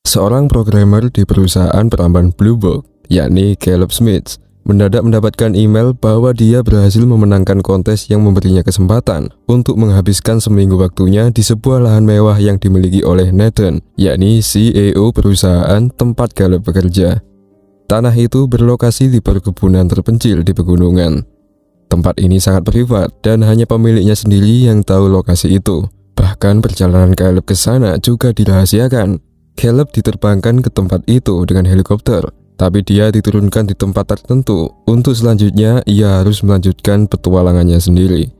Seorang programmer di perusahaan peramban Blue Book, yakni Caleb Smith, mendadak mendapatkan email bahwa dia berhasil memenangkan kontes yang memberinya kesempatan untuk menghabiskan seminggu waktunya di sebuah lahan mewah yang dimiliki oleh Nathan, yakni CEO perusahaan tempat Caleb bekerja. Tanah itu berlokasi di perkebunan terpencil di pegunungan. Tempat ini sangat privat dan hanya pemiliknya sendiri yang tahu lokasi itu. Bahkan perjalanan Caleb ke sana juga dirahasiakan. Caleb diterbangkan ke tempat itu dengan helikopter, tapi dia diturunkan di tempat tertentu. Untuk selanjutnya, ia harus melanjutkan petualangannya sendiri.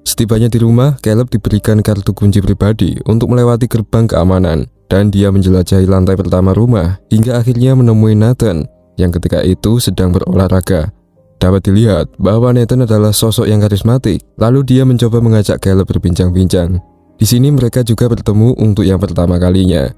Setibanya di rumah, Caleb diberikan kartu kunci pribadi untuk melewati gerbang keamanan, dan dia menjelajahi lantai pertama rumah hingga akhirnya menemui Nathan yang ketika itu sedang berolahraga. Dapat dilihat bahwa Nathan adalah sosok yang karismatik. Lalu dia mencoba mengajak Caleb berbincang-bincang. Di sini mereka juga bertemu untuk yang pertama kalinya.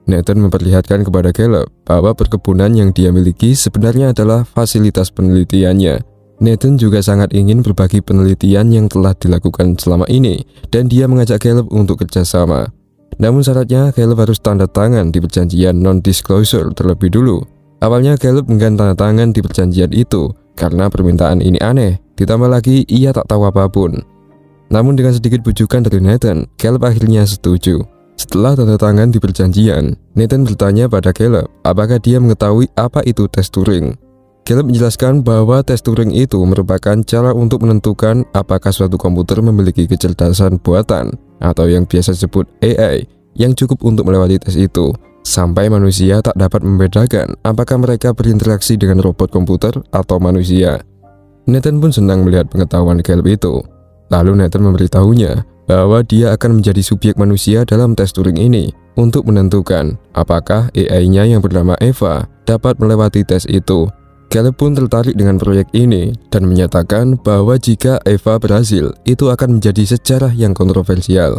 Nathan memperlihatkan kepada Caleb bahwa perkebunan yang dia miliki sebenarnya adalah fasilitas penelitiannya. Nathan juga sangat ingin berbagi penelitian yang telah dilakukan selama ini, dan dia mengajak Caleb untuk kerjasama. Namun syaratnya Caleb harus tanda tangan di perjanjian non-disclosure terlebih dulu. Awalnya Caleb enggan tanda tangan di perjanjian itu karena permintaan ini aneh, ditambah lagi ia tak tahu apapun. Namun dengan sedikit bujukan dari Nathan, Caleb akhirnya setuju. Setelah tanda tangan di perjanjian, Nathan bertanya pada Caleb apakah dia mengetahui apa itu tes Turing. Caleb menjelaskan bahwa tes Turing itu merupakan cara untuk menentukan apakah suatu komputer memiliki kecerdasan buatan atau yang biasa disebut AI yang cukup untuk melewati tes itu, sampai manusia tak dapat membedakan apakah mereka berinteraksi dengan robot komputer atau manusia. Nathan pun senang melihat pengetahuan Caleb itu. Lalu Nathan memberitahunya bahwa dia akan menjadi subjek manusia dalam tes Turing ini untuk menentukan apakah AI-nya yang bernama Eva dapat melewati tes itu. Caleb pun tertarik dengan proyek ini dan menyatakan bahwa jika Eva berhasil, itu akan menjadi sejarah yang kontroversial.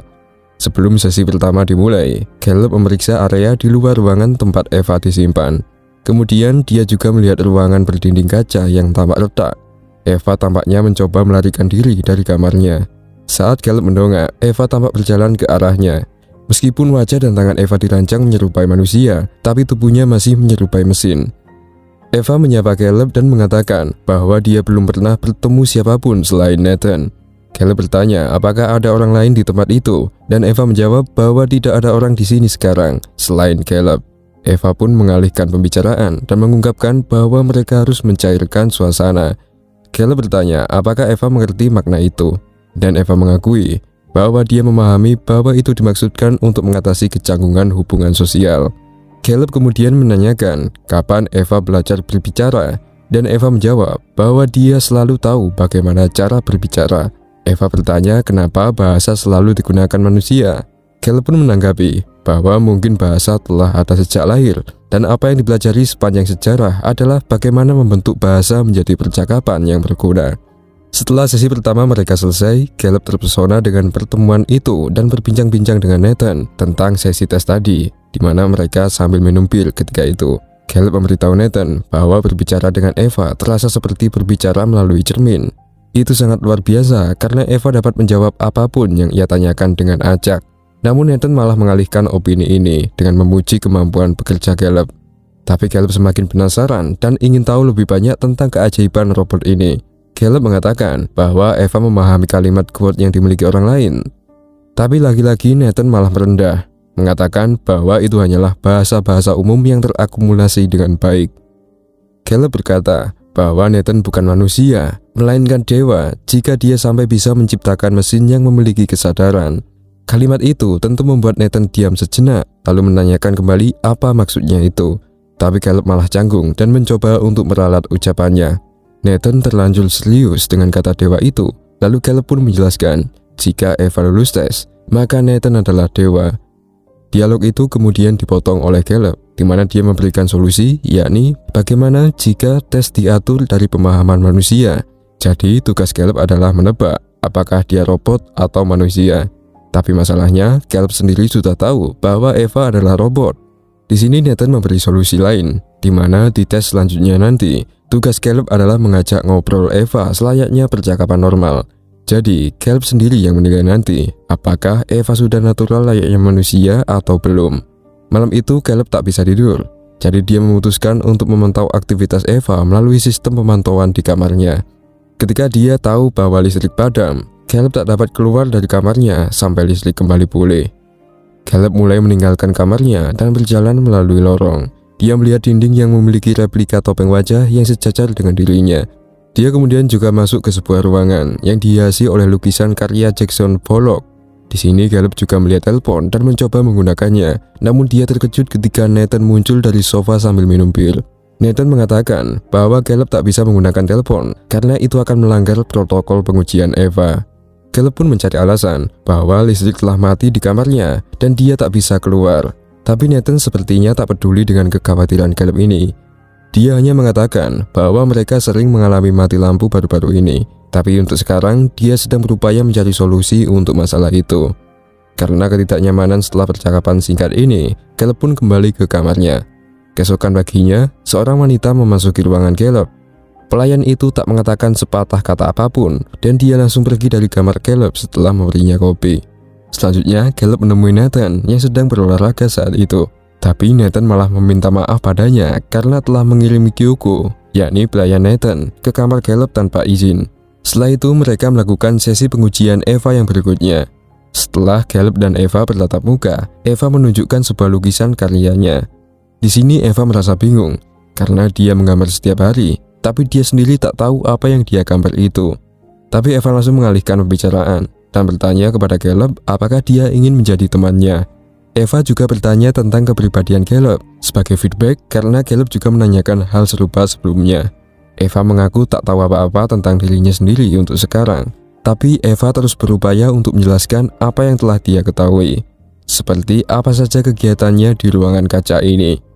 Sebelum sesi pertama dimulai, Caleb memeriksa area di luar ruangan tempat Eva disimpan. Kemudian dia juga melihat ruangan berdinding kaca yang tampak retak. Eva tampaknya mencoba melarikan diri dari kamarnya. Saat Caleb mendongak, Eva tampak berjalan ke arahnya. Meskipun wajah dan tangan Eva dirancang menyerupai manusia, tapi tubuhnya masih menyerupai mesin. Eva menyapa Caleb dan mengatakan bahwa dia belum pernah bertemu siapapun selain Nathan. Caleb bertanya apakah ada orang lain di tempat itu, dan Eva menjawab bahwa tidak ada orang di sini sekarang selain Caleb. Eva pun mengalihkan pembicaraan dan mengungkapkan bahwa mereka harus mencairkan suasana. Caleb bertanya apakah Eva mengerti makna itu, dan Eva mengakui bahwa dia memahami bahwa itu dimaksudkan untuk mengatasi kecanggungan hubungan sosial. Caleb kemudian menanyakan kapan Eva belajar berbicara, dan Eva menjawab bahwa dia selalu tahu bagaimana cara berbicara. Eva bertanya kenapa bahasa selalu digunakan manusia. Caleb pun menanggapi bahwa mungkin bahasa telah ada sejak lahir, dan apa yang dipelajari sepanjang sejarah adalah bagaimana membentuk bahasa menjadi percakapan yang berguna. Setelah sesi pertama mereka selesai, Caleb terpesona dengan pertemuan itu dan berbincang-bincang dengan Nathan tentang sesi tes tadi, di mana mereka sambil minum bir ketika itu. Caleb memberitahu Nathan bahwa berbicara dengan Eva terasa seperti berbicara melalui cermin. Itu sangat luar biasa karena Eva dapat menjawab apapun yang ia tanyakan dengan acak. Namun Nathan malah mengalihkan opini ini dengan memuji kemampuan bekerja Caleb. Tapi Caleb semakin penasaran dan ingin tahu lebih banyak tentang keajaiban robot ini. Caleb mengatakan bahwa Eva memahami kalimat quote yang dimiliki orang lain. Tapi lagi-lagi Nathan malah merendah, mengatakan bahwa itu hanyalah bahasa-bahasa umum yang terakumulasi dengan baik. Caleb berkata bahwa Nathan bukan manusia, melainkan dewa jika dia sampai bisa menciptakan mesin yang memiliki kesadaran. Kalimat itu tentu membuat Nathan diam sejenak, lalu menanyakan kembali apa maksudnya itu. Tapi Caleb malah canggung dan mencoba untuk meralat ucapannya. Nathan terlanjur serius dengan kata dewa itu. Lalu Caleb pun menjelaskan, jika Eva lulus tes, maka Nathan adalah dewa. Dialog itu kemudian dipotong oleh Caleb, di mana dia memberikan solusi, yakni bagaimana jika tes diatur dari pemahaman manusia. Jadi tugas Caleb adalah menebak apakah dia robot atau manusia. Tapi masalahnya, Caleb sendiri sudah tahu bahwa Eva adalah robot. Di sini Nathan memberi solusi lain, di mana di tes selanjutnya nanti, tugas Caleb adalah mengajak ngobrol Eva selayaknya percakapan normal. Jadi, Caleb sendiri yang menilai nanti apakah Eva sudah natural layaknya manusia atau belum. Malam itu Caleb tak bisa tidur, jadi dia memutuskan untuk memantau aktivitas Eva melalui sistem pemantauan di kamarnya. Ketika dia tahu bahwa listrik padam, Caleb tak dapat keluar dari kamarnya sampai listrik kembali pulih. Caleb mulai meninggalkan kamarnya dan berjalan melalui lorong. Dia melihat dinding yang memiliki replika topeng wajah yang sejajar dengan dirinya. Dia kemudian juga masuk ke sebuah ruangan yang dihiasi oleh lukisan karya Jackson Pollock. Di sini Caleb juga melihat telepon dan mencoba menggunakannya, namun dia terkejut ketika Nathan muncul dari sofa sambil minum bir. Nathan mengatakan bahwa Caleb tak bisa menggunakan telepon karena itu akan melanggar protokol pengujian Eva. Caleb pun mencari alasan bahwa listrik telah mati di kamarnya dan dia tak bisa keluar. Tapi Nathan sepertinya tak peduli dengan kekhawatiran Caleb ini. Dia hanya mengatakan bahwa mereka sering mengalami mati lampu baru-baru ini. Tapi untuk sekarang, dia sedang berupaya mencari solusi untuk masalah itu. Karena ketidaknyamanan setelah percakapan singkat ini, Caleb pun kembali ke kamarnya. Keesokan paginya, seorang wanita memasuki ruangan Caleb. Pelayan itu tak mengatakan sepatah kata apapun, dan dia langsung pergi dari kamar Caleb setelah memberinya kopi. Selanjutnya, Caleb menemui Nathan yang sedang berolahraga saat itu. Tapi Nathan malah meminta maaf padanya karena telah mengirimi Kyoko, yakni pelayan Nathan, ke kamar Caleb tanpa izin. Setelah itu mereka melakukan sesi pengujian Eva yang berikutnya. Setelah Caleb dan Eva bertatap muka, Eva menunjukkan sebuah lukisan karyanya. Di sini Eva merasa bingung karena dia menggambar setiap hari, tapi dia sendiri tak tahu apa yang dia gambar itu. Tapi Eva langsung mengalihkan pembicaraan dan bertanya kepada Caleb apakah dia ingin menjadi temannya. Eva juga bertanya tentang kepribadian Caleb sebagai feedback karena Caleb juga menanyakan hal serupa sebelumnya. Eva mengaku tak tahu apa-apa tentang dirinya sendiri untuk sekarang, tapi Eva terus berupaya untuk menjelaskan apa yang telah dia ketahui, seperti apa saja kegiatannya di ruangan kaca ini.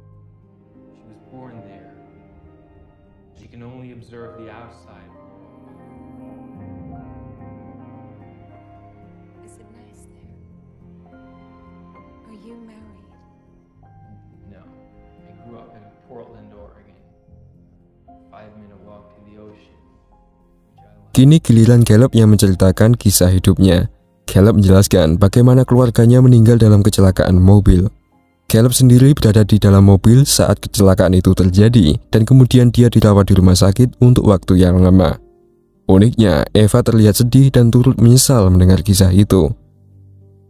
Kini giliran Caleb yang menceritakan kisah hidupnya. Caleb menjelaskan bagaimana keluarganya meninggal dalam kecelakaan mobil. Caleb sendiri berada di dalam mobil saat kecelakaan itu terjadi dan kemudian dia dirawat di rumah sakit untuk waktu yang lama. Uniknya, Eva terlihat sedih dan turut menyesal mendengar kisah itu.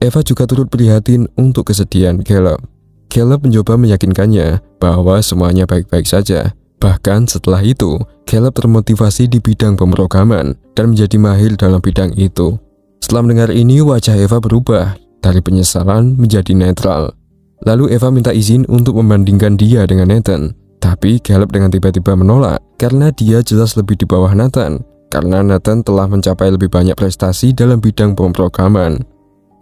Eva juga turut prihatin untuk kesedihan Caleb. Caleb mencoba meyakinkannya bahwa semuanya baik-baik saja. Bahkan setelah itu, Caleb termotivasi di bidang pemrograman dan menjadi mahir dalam bidang itu. Setelah mendengar ini, wajah Eva berubah dari penyesalan menjadi netral. Lalu Eva minta izin untuk membandingkan dia dengan Nathan. Tapi Caleb dengan tiba-tiba menolak karena dia jelas lebih di bawah Nathan. Karena Nathan telah mencapai lebih banyak prestasi dalam bidang pemrograman.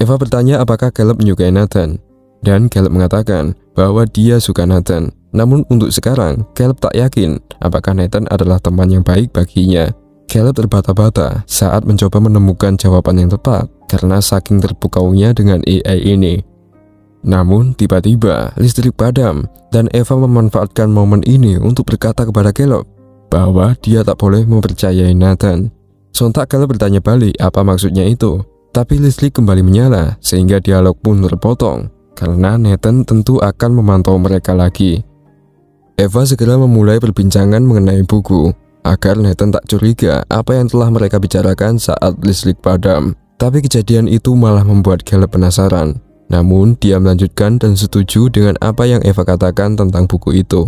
Eva bertanya apakah Caleb menyukai Nathan. Dan Caleb mengatakan bahwa dia suka Nathan. Namun untuk sekarang, Caleb tak yakin apakah Nathan adalah teman yang baik baginya. Caleb terbata-bata saat mencoba menemukan jawaban yang tepat karena saking terpukaunya dengan AI ini. Namun tiba-tiba listrik padam dan Eva memanfaatkan momen ini untuk berkata kepada Caleb bahwa dia tak boleh mempercayai Nathan. Sontak Caleb bertanya balik apa maksudnya itu, tapi listrik kembali menyala sehingga dialog pun terpotong karena Nathan tentu akan memantau mereka lagi. Eva segera memulai perbincangan mengenai buku agar Nathan tak curiga apa yang telah mereka bicarakan saat listrik padam. Tapi kejadian itu malah membuat Caleb penasaran. Namun dia melanjutkan dan setuju dengan apa yang Eva katakan tentang buku itu.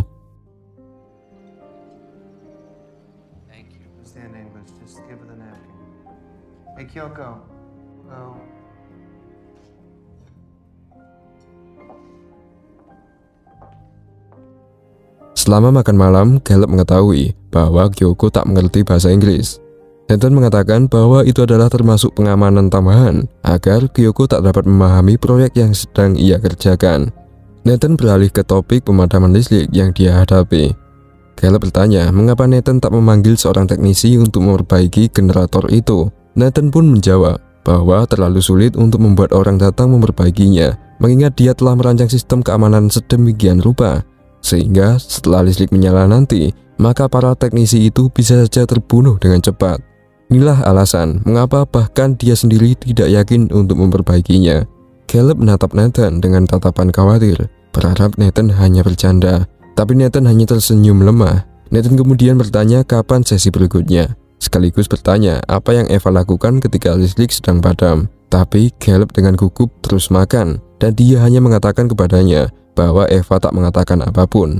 Selama makan malam, Caleb mengetahui bahwa Kyoko tak mengerti bahasa Inggris. Nathan mengatakan bahwa itu adalah termasuk pengamanan tambahan agar Kyoko tak dapat memahami proyek yang sedang ia kerjakan. Nathan beralih ke topik pemadaman listrik yang dia hadapi. Caleb bertanya mengapa Nathan tak memanggil seorang teknisi untuk memperbaiki generator itu. Nathan pun menjawab bahwa terlalu sulit untuk membuat orang datang memperbaikinya, mengingat dia telah merancang sistem keamanan sedemikian rupa. Sehingga setelah listrik menyala nanti, maka para teknisi itu bisa saja terbunuh dengan cepat. Inilah alasan mengapa bahkan dia sendiri tidak yakin untuk memperbaikinya. Caleb menatap Nathan dengan tatapan khawatir. berharap Nathan hanya bercanda, tapi Nathan hanya tersenyum lemah. Nathan kemudian bertanya kapan sesi berikutnya, sekaligus bertanya apa yang Eva lakukan ketika listrik sedang padam. Tapi Caleb dengan gugup terus makan, dan dia hanya mengatakan kepadanya bahwa Eva tak mengatakan apapun.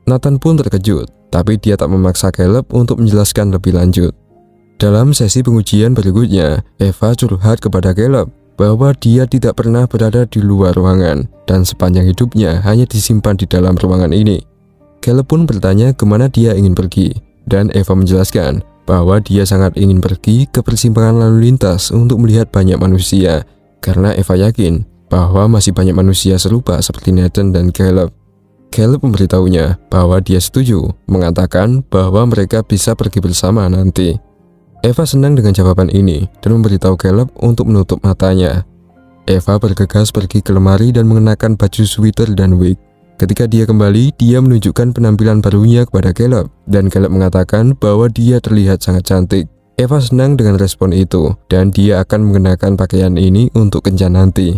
Nathan pun terkejut, tapi dia tak memaksa Caleb untuk menjelaskan lebih lanjut. Dalam sesi pengujian berikutnya, Eva curhat kepada Caleb bahwa dia tidak pernah berada di luar ruangan dan sepanjang hidupnya hanya disimpan di dalam ruangan ini. Caleb pun bertanya kemana dia ingin pergi, dan Eva menjelaskan bahwa dia sangat ingin pergi ke persimpangan lalu lintas untuk melihat banyak manusia, karena Eva yakin bahwa masih banyak manusia serupa seperti Nathan dan Caleb. Caleb memberitahunya bahwa dia setuju, mengatakan bahwa mereka bisa pergi bersama nanti. Eva senang dengan jawaban ini dan memberitahu Caleb untuk menutup matanya. Eva bergegas pergi ke lemari dan mengenakan baju sweater dan wig. Ketika dia kembali, dia menunjukkan penampilan barunya kepada Caleb, dan Caleb mengatakan bahwa dia terlihat sangat cantik. Eva senang dengan respon itu, dan dia akan mengenakan pakaian ini untuk kencan nanti.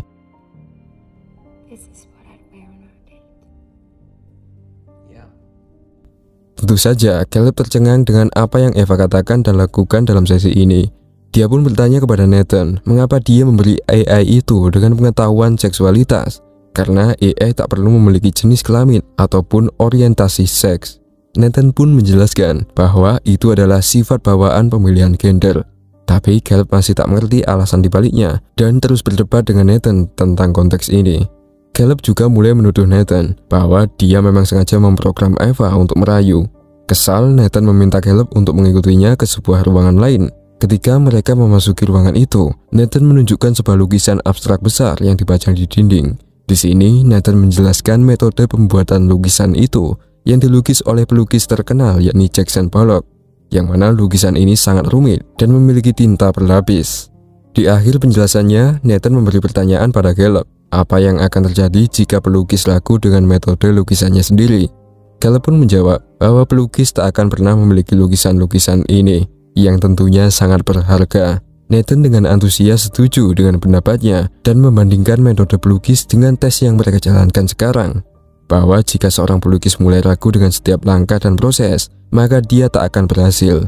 Tentu saja, Caleb tercengang dengan apa yang Eva katakan dan lakukan dalam sesi ini. Dia pun bertanya kepada Nathan, mengapa dia memberi AI itu dengan pengetahuan seksualitas. Karena AI tak perlu memiliki jenis kelamin ataupun orientasi seks. Nathan pun menjelaskan bahwa itu adalah sifat bawaan pemilihan gender. Tapi Caleb masih tak mengerti alasan dibaliknya dan terus berdebat dengan Nathan tentang konteks ini. Caleb juga mulai menuduh Nathan bahwa dia memang sengaja memprogram Eva untuk merayu. Kesal, Nathan meminta Caleb untuk mengikutinya ke sebuah ruangan lain. Ketika mereka memasuki ruangan itu, Nathan menunjukkan sebuah lukisan abstrak besar yang dipajang di dinding. Di sini, Nathan menjelaskan metode pembuatan lukisan itu yang dilukis oleh pelukis terkenal yakni Jackson Pollock, yang mana lukisan ini sangat rumit dan memiliki tinta berlapis. Di akhir penjelasannya, Nathan memberi pertanyaan pada Caleb, apa yang akan terjadi jika pelukis laku dengan metode lukisannya sendiri. Caleb pun menjawab bahwa pelukis tak akan pernah memiliki lukisan-lukisan ini, yang tentunya sangat berharga. Nathan dengan antusias setuju dengan pendapatnya dan membandingkan metode pelukis dengan tes yang mereka jalankan sekarang, bahwa jika seorang pelukis mulai ragu dengan setiap langkah dan proses, maka dia tak akan berhasil.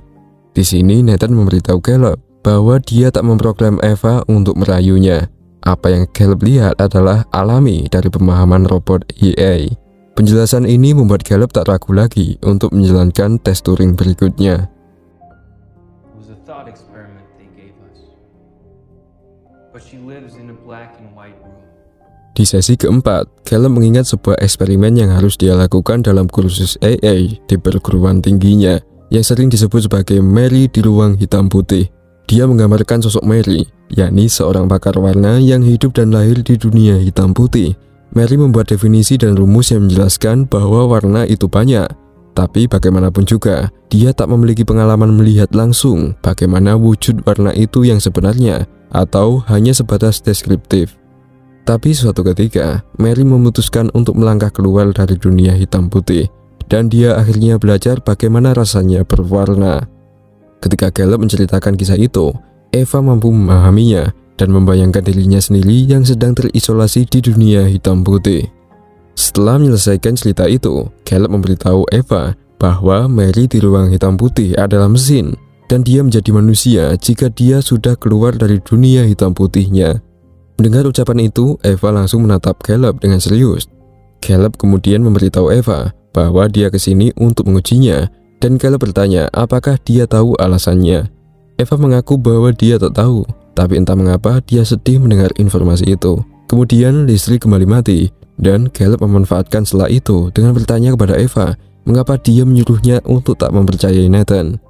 Di sini Nathan memberitahu Caleb bahwa dia tak memprogram Eva untuk merayunya. Apa yang Caleb lihat adalah alami dari pemahaman robot AI. Penjelasan ini membuat Caleb tak ragu lagi untuk menjalankan tes Turing berikutnya. Di sesi keempat, Caleb mengingat sebuah eksperimen yang harus dia lakukan dalam kursus AI di perguruan tingginya, yang sering disebut sebagai Mary di ruang hitam putih. Dia menggambarkan sosok Mary, yakni seorang pakar warna yang hidup dan lahir di dunia hitam putih. Mary membuat definisi dan rumus yang menjelaskan bahwa warna itu banyak, tapi bagaimanapun juga, dia tak memiliki pengalaman melihat langsung bagaimana wujud warna itu yang sebenarnya, atau hanya sebatas deskriptif. Tapi suatu ketika, Mary memutuskan untuk melangkah keluar dari dunia hitam putih, dan dia akhirnya belajar bagaimana rasanya berwarna. Ketika Caleb menceritakan kisah itu, Eva mampu memahaminya dan membayangkan dirinya sendiri yang sedang terisolasi di dunia hitam putih. Setelah menyelesaikan cerita itu, Caleb memberitahu Eva bahwa Mary di ruang hitam putih adalah mesin, dan dia menjadi manusia jika dia sudah keluar dari dunia hitam putihnya. Mendengar ucapan itu, Eva langsung menatap Caleb dengan serius. Caleb kemudian memberitahu Eva bahwa dia kesini untuk mengujinya, dan Caleb bertanya apakah dia tahu alasannya. Eva mengaku bahwa dia tak tahu, tapi entah mengapa dia sedih mendengar informasi itu. Kemudian listrik kembali mati, dan Caleb memanfaatkan setelah itu dengan bertanya kepada Eva mengapa dia menyuruhnya untuk tak mempercayai Nathan.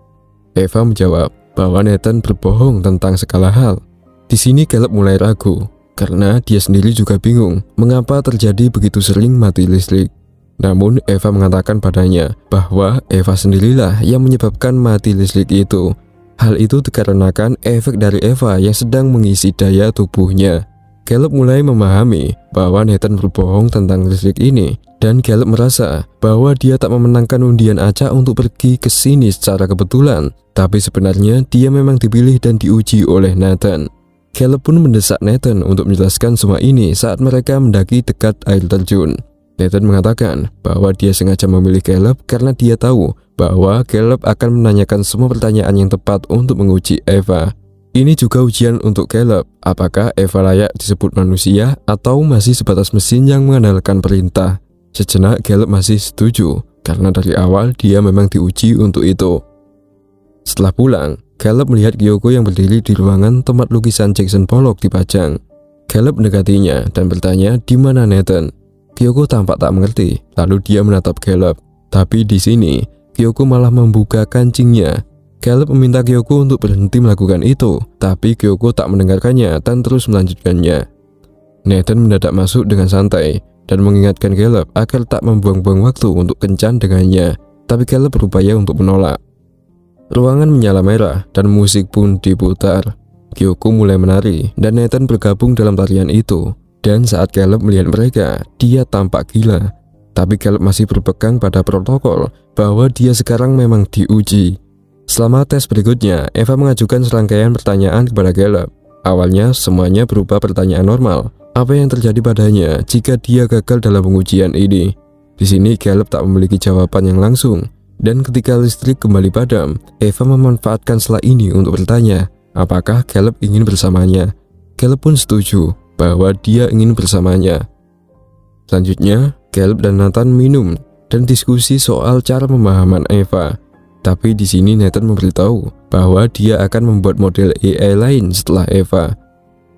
Eva menjawab bahwa Nathan berbohong tentang segala hal. Di sini Caleb mulai ragu, karena dia sendiri juga bingung mengapa terjadi begitu sering mati listrik. Namun Eva mengatakan padanya bahwa Eva sendirilah yang menyebabkan mati listrik itu. Hal itu dikarenakan efek dari Eva yang sedang mengisi daya tubuhnya. Caleb mulai memahami bahwa Nathan berbohong tentang listrik ini, dan Caleb merasa bahwa dia tak memenangkan undian acak untuk pergi ke sini secara kebetulan, tapi sebenarnya dia memang dipilih dan diuji oleh Nathan. Caleb pun mendesak Nathan untuk menjelaskan semua ini saat mereka mendaki dekat air terjun. Nathan mengatakan bahwa dia sengaja memilih Caleb karena dia tahu bahwa Caleb akan menanyakan semua pertanyaan yang tepat untuk menguji Eva. Ini juga ujian untuk Caleb, apakah Eva layak disebut manusia atau masih sebatas mesin yang mengandalkan perintah. Sejenak Caleb masih setuju, karena dari awal dia memang diuji untuk itu. Setelah pulang, Caleb melihat Kyoko yang berdiri di ruangan tempat lukisan Jackson Pollock dipajang. Caleb mendekatinya dan bertanya di mana Nathan. Kyoko tampak tak mengerti, lalu dia menatap Caleb. Tapi di sini, Kyoko malah membuka kancingnya. Caleb meminta Kyoko untuk berhenti melakukan itu, tapi Kyoko tak mendengarkannya dan terus melanjutkannya. Nathan mendadak masuk dengan santai dan mengingatkan Caleb agar tak membuang-buang waktu untuk kencan dengannya, tapi Caleb berupaya untuk menolak. Ruangan menyala merah dan musik pun diputar. Kyoko mulai menari dan Nathan bergabung dalam tarian itu. Dan saat Caleb melihat mereka, dia tampak gila. Tapi Caleb masih berpegang pada protokol bahwa dia sekarang memang diuji. Selama tes berikutnya, Eva mengajukan serangkaian pertanyaan kepada Caleb. Awalnya semuanya berupa pertanyaan normal. Apa yang terjadi padanya jika dia gagal dalam pengujian ini? Di sini Caleb tak memiliki jawaban yang langsung. Dan ketika listrik kembali padam, Eva memanfaatkan celah ini untuk bertanya, apakah Caleb ingin bersamanya? Caleb pun setuju bahwa dia ingin bersamanya. Selanjutnya, Caleb dan Nathan minum dan diskusi soal cara pemahaman Eva. Tapi di sini Nathan memberitahu bahwa dia akan membuat model AI lain setelah Eva.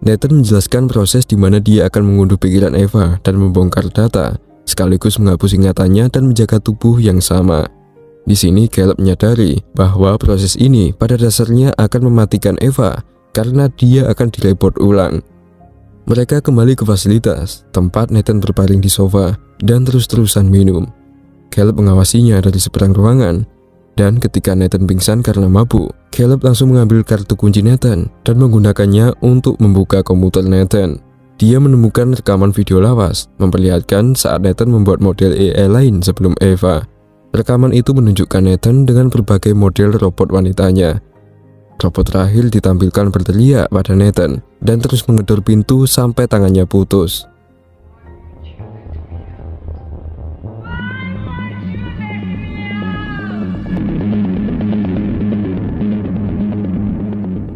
Nathan menjelaskan proses di mana dia akan mengunduh pikiran Eva dan membongkar data, sekaligus menghapus ingatannya dan menjaga tubuh yang sama. Di sini Caleb menyadari bahwa proses ini pada dasarnya akan mematikan Eva karena dia akan direport ulang. Mereka kembali ke fasilitas, tempat Nathan berbaring di sofa dan terus-terusan minum. Caleb mengawasinya dari seberang ruangan, dan ketika Nathan pingsan karena mabuk, Caleb langsung mengambil kartu kunci Nathan dan menggunakannya untuk membuka komputer Nathan. Dia menemukan rekaman video lawas, memperlihatkan saat Nathan membuat model AI lain sebelum Eva. Rekaman itu menunjukkan Nathan dengan berbagai model robot wanitanya. Robot terakhir ditampilkan berteriak pada Nathan dan terus menggedor pintu sampai tangannya putus.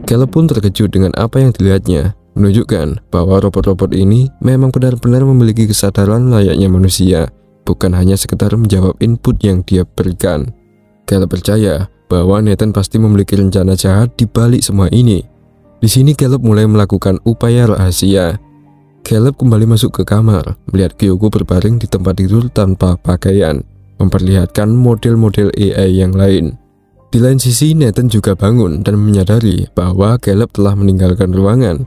Caleb pun terkejut dengan apa yang dilihatnya, menunjukkan bahwa robot-robot ini memang benar-benar memiliki kesadaran layaknya manusia, bukan hanya sekedar menjawab input yang dia berikan. Caleb percaya bahwa Nathan pasti memiliki rencana jahat di balik semua ini. Di sini Caleb mulai melakukan upaya rahasia. Caleb kembali masuk ke kamar, melihat Kyoko berbaring di tempat tidur tanpa pakaian, memperlihatkan model-model AI yang lain. Di lain sisi, Nathan juga bangun dan menyadari bahwa Caleb telah meninggalkan ruangan.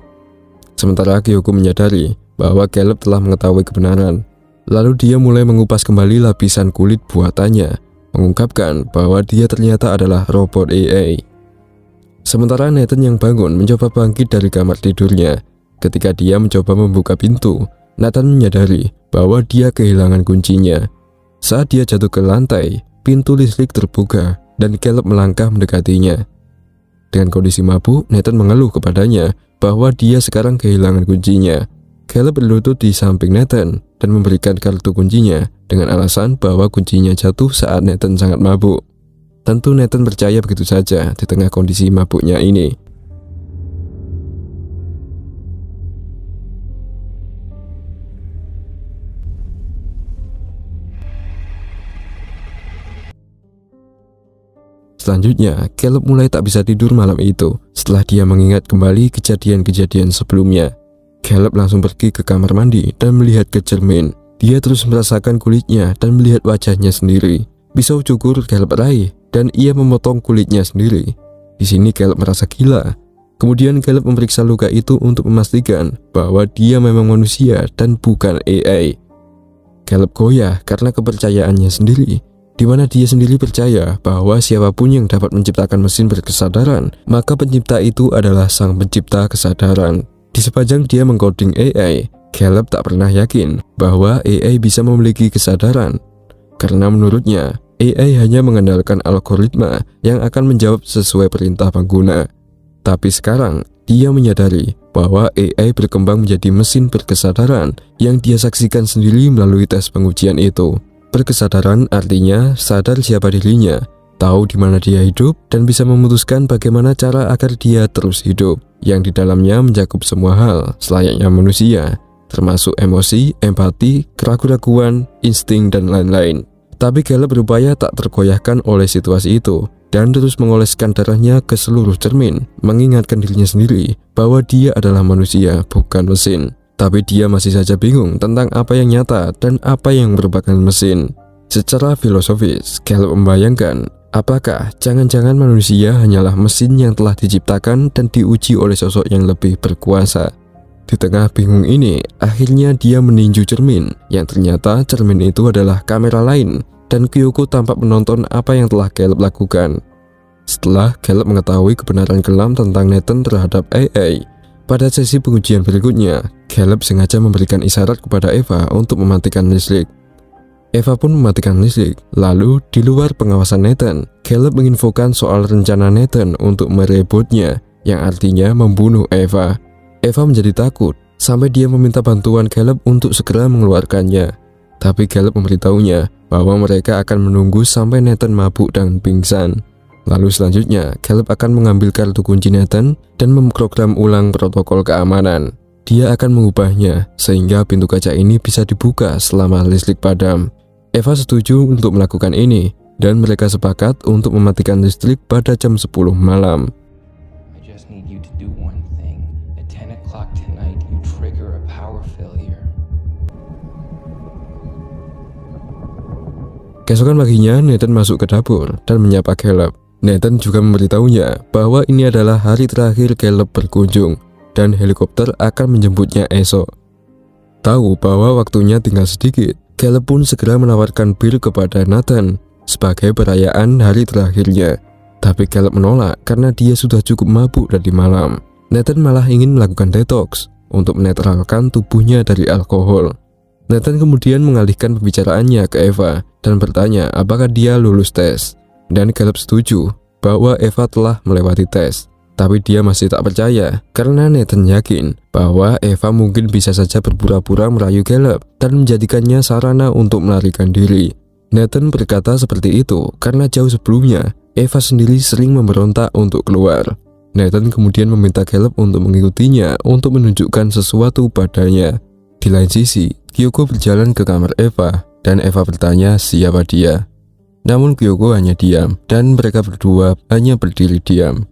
Sementara Kyoko menyadari bahwa Caleb telah mengetahui kebenaran. Lalu dia mulai mengupas kembali lapisan kulit buatannya, mengungkapkan bahwa dia ternyata adalah robot AI. Sementara Nathan yang bangun mencoba bangkit dari kamar tidurnya. Ketika dia mencoba membuka pintu, Nathan menyadari bahwa dia kehilangan kuncinya. Saat dia jatuh ke lantai, pintu listrik terbuka dan Caleb melangkah mendekatinya. Dengan kondisi mabuk, Nathan mengeluh kepadanya bahwa dia sekarang kehilangan kuncinya. Caleb berlutut di samping Nathan dan memberikan kartu kuncinya dengan alasan bahwa kuncinya jatuh saat Nathan sangat mabuk. Tentu Nathan percaya begitu saja di tengah kondisi mabuknya ini. Selanjutnya, Caleb mulai tak bisa tidur malam itu setelah dia mengingat kembali kejadian-kejadian sebelumnya. Caleb langsung pergi ke kamar mandi dan melihat ke cermin. Dia terus merasakan kulitnya dan melihat wajahnya sendiri. Pisau cukur Caleb raih dan ia memotong kulitnya sendiri. Di sini Caleb merasa gila. Kemudian Caleb memeriksa luka itu untuk memastikan bahwa dia memang manusia dan bukan AI. Caleb goyah karena kepercayaannya sendiri, di mana dia sendiri percaya bahwa siapapun yang dapat menciptakan mesin berkesadaran, maka pencipta itu adalah sang pencipta kesadaran. Di sepanjang dia mengcoding AI, Caleb tak pernah yakin bahwa AI bisa memiliki kesadaran. Karena menurutnya, AI hanya mengandalkan algoritma yang akan menjawab sesuai perintah pengguna. Tapi sekarang, dia menyadari bahwa AI berkembang menjadi mesin berkesadaran yang dia saksikan sendiri melalui tes pengujian itu. Berkesadaran artinya sadar siapa dirinya, tahu di mana dia hidup, dan bisa memutuskan bagaimana cara agar dia terus hidup, yang di dalamnya mencakup semua hal selayaknya manusia, termasuk emosi, empati, keraguan-raguan, insting, dan lain-lain. Tapi Caleb berupaya tak tergoyahkan oleh situasi itu, dan terus mengoleskan darahnya ke seluruh cermin, mengingatkan dirinya sendiri bahwa dia adalah manusia, bukan mesin. Tapi dia masih saja bingung tentang apa yang nyata dan apa yang merupakan mesin. Secara filosofis, Caleb membayangkan, apakah jangan-jangan manusia hanyalah mesin yang telah diciptakan dan diuji oleh sosok yang lebih berkuasa. Di tengah bingung ini, akhirnya dia meninju cermin, yang ternyata cermin itu adalah kamera lain, dan Kyoko tampak menonton apa yang telah Caleb lakukan. Setelah Caleb mengetahui kebenaran kelam tentang Nathan terhadap AI, pada sesi pengujian berikutnya, Caleb sengaja memberikan isyarat kepada Eva untuk mematikan listrik. Eva pun mematikan listrik. Lalu, di luar pengawasan Nathan, Caleb menginfokan soal rencana Nathan untuk merebutnya, yang artinya membunuh Eva. Eva menjadi takut, sampai dia meminta bantuan Caleb untuk segera mengeluarkannya. Tapi Caleb memberitahunya bahwa mereka akan menunggu sampai Nathan mabuk dan pingsan. Lalu selanjutnya, Caleb akan mengambil kartu kunci Nathan dan memprogram ulang protokol keamanan. Dia akan mengubahnya, sehingga pintu kaca ini bisa dibuka selama listrik padam. Eva setuju untuk melakukan ini, dan mereka sepakat untuk mematikan listrik pada jam 10 malam. Keesokan paginya, Nathan masuk ke dapur dan menyapa Caleb. Nathan juga memberitahunya bahwa ini adalah hari terakhir Caleb berkunjung, dan helikopter akan menjemputnya esok. Tahu bahwa waktunya tinggal sedikit, Caleb pun segera menawarkan bir kepada Nathan sebagai perayaan hari terakhirnya. Tapi Caleb menolak karena dia sudah cukup mabuk dari malam. Nathan malah ingin melakukan detox untuk menetralkan tubuhnya dari alkohol. Nathan kemudian mengalihkan pembicaraannya ke Eva dan bertanya apakah dia lulus tes. Dan Caleb setuju bahwa Eva telah melewati tes. Tapi dia masih tak percaya karena Nathan yakin bahwa Eva mungkin bisa saja berpura-pura merayu Caleb dan menjadikannya sarana untuk melarikan diri. Nathan berkata seperti itu karena jauh sebelumnya Eva sendiri sering memberontak untuk keluar. Nathan kemudian meminta Caleb untuk mengikutinya untuk menunjukkan sesuatu padanya. Di lain sisi, Kyoko berjalan ke kamar Eva dan Eva bertanya siapa dia. Namun Kyoko hanya diam dan mereka berdua hanya berdiri diam.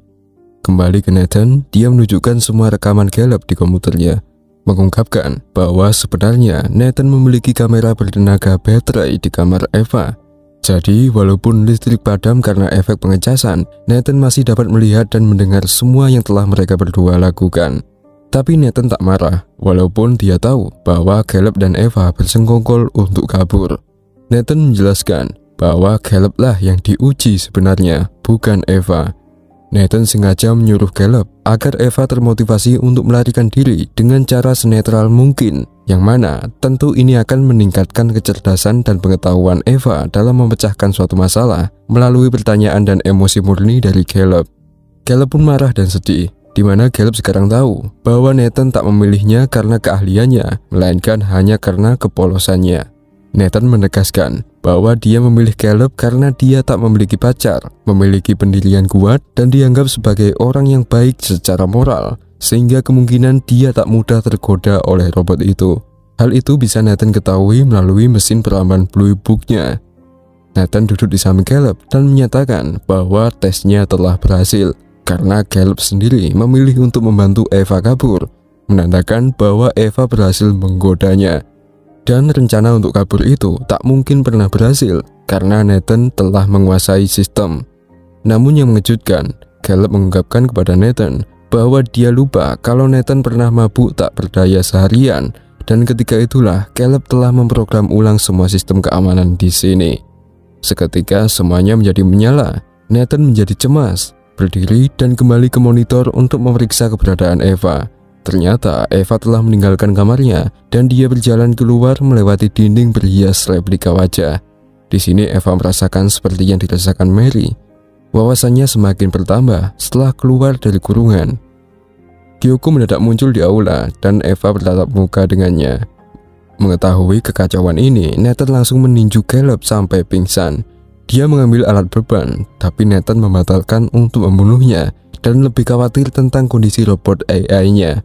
Kembali ke Nathan, dia menunjukkan semua rekaman Caleb di komputernya, mengungkapkan bahwa sebenarnya Nathan memiliki kamera bertenaga baterai di kamar Eva. Jadi walaupun listrik padam karena efek pengecasan, Nathan masih dapat melihat dan mendengar semua yang telah mereka berdua lakukan. Tapi Nathan tak marah, walaupun dia tahu bahwa Caleb dan Eva bersengkongkol untuk kabur. Nathan menjelaskan bahwa Caleb lah yang diuji sebenarnya, bukan Eva. Nathan sengaja menyuruh Caleb agar Eva termotivasi untuk melarikan diri dengan cara senetral mungkin, yang mana tentu ini akan meningkatkan kecerdasan dan pengetahuan Eva dalam memecahkan suatu masalah melalui pertanyaan dan emosi murni dari Caleb. Caleb pun marah dan sedih, di mana Caleb sekarang tahu bahwa Nathan tak memilihnya karena keahliannya, melainkan hanya karena kepolosannya. Nathan menegaskan bahwa dia memilih Caleb karena dia tak memiliki pacar, memiliki pendirian kuat, dan dianggap sebagai orang yang baik secara moral, sehingga kemungkinan dia tak mudah tergoda oleh robot itu. Hal itu bisa Nathan ketahui melalui mesin peramban Blue Book-nya. Nathan duduk di samping Caleb dan menyatakan bahwa tesnya telah berhasil, karena Caleb sendiri memilih untuk membantu Eva kabur, menandakan bahwa Eva berhasil menggodanya. Dan rencana untuk kabur itu tak mungkin pernah berhasil karena Nathan telah menguasai sistem. Namun yang mengejutkan, Caleb mengungkapkan kepada Nathan bahwa dia lupa kalau Nathan pernah mabuk tak berdaya seharian, dan ketika itulah Caleb telah memprogram ulang semua sistem keamanan di sini. Seketika semuanya menjadi menyala. Nathan menjadi cemas, berdiri dan kembali ke monitor untuk memeriksa keberadaan Eva. Ternyata Eva telah meninggalkan kamarnya dan dia berjalan keluar melewati dinding berhias replika wajah. Di sini Eva merasakan seperti yang dirasakan Mary. Wawasannya semakin bertambah setelah keluar dari kurungan. Kyoko mendadak muncul di aula dan Eva bertatap muka dengannya. Mengetahui kekacauan ini, Nathan langsung meninju Caleb sampai pingsan. Dia mengambil alat beban, tapi Nathan membatalkan untuk membunuhnya dan lebih khawatir tentang kondisi robot AI-nya.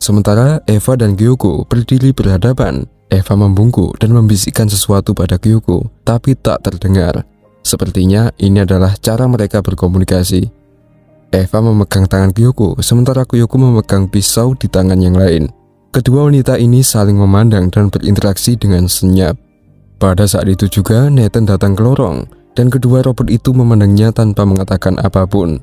Sementara Eva dan Kyoko berdiri berhadapan. Eva membungkuk dan membisikkan sesuatu pada Kyoko, tapi tak terdengar. Sepertinya ini adalah cara mereka berkomunikasi. Eva memegang tangan Kyoko, sementara Kyoko memegang pisau di tangan yang lain. Kedua wanita ini saling memandang dan berinteraksi dengan senyap. Pada saat itu juga Nathan datang ke lorong, dan kedua robot itu memandangnya tanpa mengatakan apapun.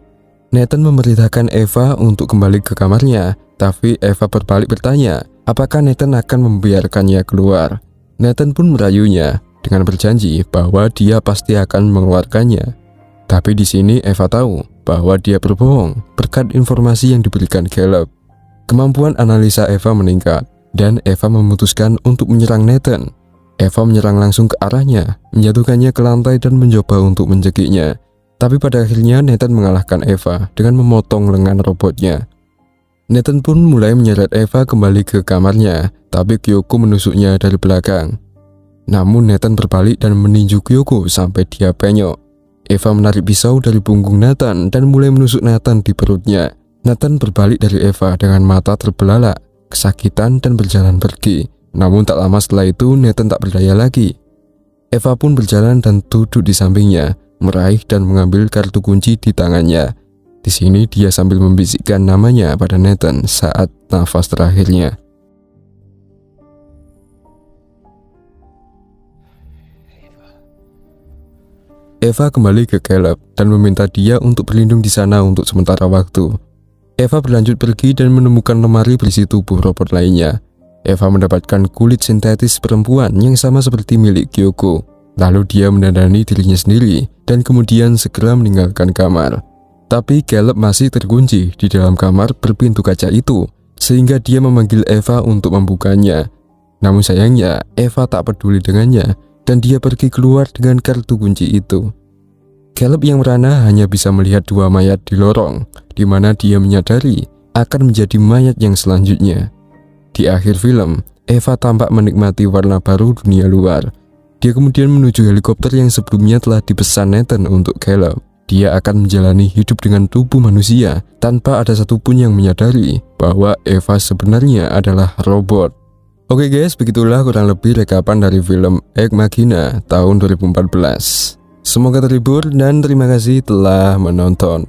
Nathan memerintahkan Eva untuk kembali ke kamarnya, tapi Eva berbalik bertanya, apakah Nathan akan membiarkannya keluar. Nathan pun merayunya dengan berjanji bahwa dia pasti akan mengeluarkannya. Tapi di sini Eva tahu bahwa dia berbohong berkat informasi yang diberikan Caleb. Kemampuan analisa Eva meningkat, dan Eva memutuskan untuk menyerang Nathan. Eva menyerang langsung ke arahnya, menjatuhkannya ke lantai dan mencoba untuk mencekiknya. Tapi pada akhirnya Nathan mengalahkan Eva dengan memotong lengan robotnya. Nathan pun mulai menyeret Eva kembali ke kamarnya, tapi Kyoko menusuknya dari belakang. Namun Nathan berbalik dan meninju Kyoko sampai dia penyok. Eva menarik pisau dari punggung Nathan dan mulai menusuk Nathan di perutnya. Nathan berbalik dari Eva dengan mata terbelalak, kesakitan dan berjalan pergi. Namun tak lama setelah itu Nathan tak berdaya lagi. Eva pun berjalan dan duduk di sampingnya, meraih dan mengambil kartu kunci di tangannya. Di sini dia sambil membisikkan namanya pada Nathan saat nafas terakhirnya. Eva kembali ke Caleb dan meminta dia untuk berlindung di sana untuk sementara waktu. Eva berlanjut pergi dan menemukan lemari berisi tubuh robot lainnya. Eva mendapatkan kulit sintetis perempuan yang sama seperti milik Kyoko. Lalu dia mendandani dirinya sendiri dan kemudian segera meninggalkan kamar. Tapi Caleb masih terkunci di dalam kamar berpintu kaca itu, sehingga dia memanggil Eva untuk membukanya. Namun sayangnya Eva tak peduli dengannya, dan dia pergi keluar dengan kartu kunci itu. Caleb yang merana hanya bisa melihat dua mayat di lorong, di mana dia menyadari akan menjadi mayat yang selanjutnya. Di akhir film, Eva tampak menikmati warna baru dunia luar. Dia kemudian menuju helikopter yang sebelumnya telah dipesan Nathan untuk Caleb. Dia akan menjalani hidup dengan tubuh manusia tanpa ada satupun yang menyadari bahwa Eva sebenarnya adalah robot. Oke guys, begitulah kurang lebih rekapan dari film Ex Machina tahun 2014. Semoga terhibur dan terima kasih telah menonton.